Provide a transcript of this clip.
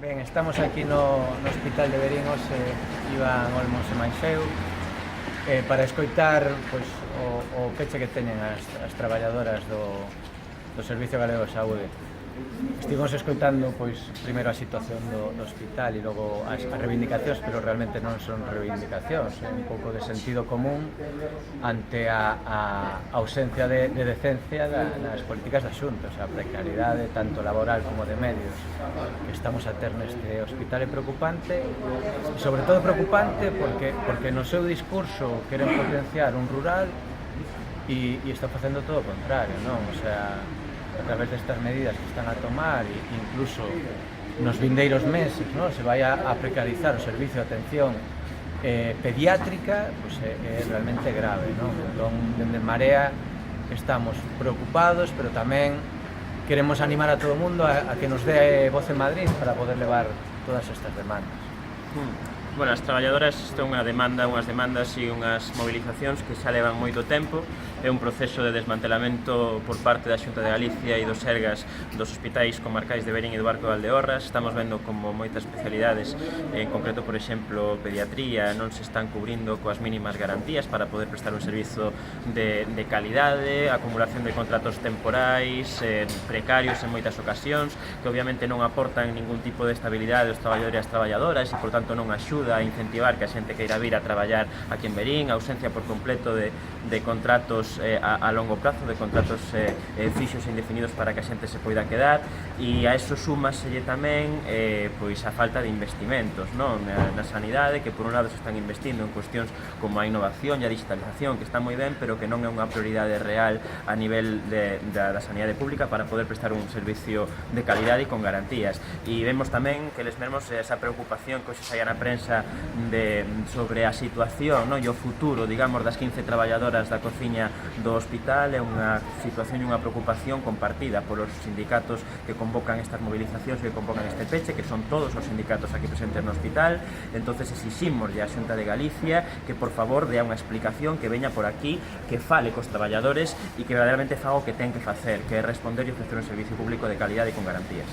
Ben, estamos aquí no Hospital de Verín hoxe, Iván Olmos e máis eu, para escoitar pois, o peche que teñen as traballadoras do Servicio Galego de Saúde. Estivemos escoitando pois primeiro a situación do hospital e logo as reivindicacións, pero realmente non son reivindicacións, é un pouco de sentido común ante a ausencia de decencia nas políticas da Xunta, a precariedade tanto laboral como de medios que estamos a ter neste hospital é preocupante, e sobre todo preocupante porque no seu discurso queren potenciar un rural e está facendo todo o contrario, non? O sea, a través destas medidas que están a tomar e incluso nos vindeiros meses, non? Se vai a precarizar o servicio de atención pediátrica, pues é realmente grave, non? Entón, dende Marea estamos preocupados, pero tamén queremos animar a todo o mundo a que nos dé voz en Madrid para poder levar todas estas demandas. Bueno, as traballadoras isto é unhas demandas e unhas movilizacións que xa levan moito tempo. É un proceso de desmantelamento por parte da Xunta de Galicia e dos Sergas dos hospitais comarcais de Verín e do Barco de Valdeorras. Estamos vendo como moitas especialidades, en concreto, por exemplo, pediatría, non se están cubrindo coas mínimas garantías para poder prestar un servizo de calidade, acumulación de contratos temporais, precarios en moitas ocasións, que obviamente non aportan ningún tipo de estabilidade aos traballadores e as traballadoras e, por tanto, non axuda a incentivar que a xente queira vir a traballar aquí en Verín, a ausencia por completo de contratos a longo prazo, de contratos fixos e indefinidos para que a xente se poida quedar, e a eso súmaselle tamén pois a falta de investimentos, non? Na sanidade, que por un lado se están investindo en cuestións como a innovación e a digitalización, que está moi ben, pero que non é unha prioridade real a nivel da sanidade pública para poder prestar un servicio de calidade e con garantías. E vemos tamén que les mesmos esa preocupación que hoxe saía na prensa sobre a situación, non? E o futuro, digamos, das 15 traballadoras da cociña do hospital é unha situación e unha preocupación compartida polos sindicatos que convocan estas movilizacións, que convocan este peche, que son todos os sindicatos aquí presentes no hospital. Entonces exiximos a Xunta de Galicia que por favor dea unha explicación, que veña por aquí, que fale cos traballadores e que verdadeiramente faga o que ten que facer, que é responder e ofrecer un servicio público de calidade e con garantías.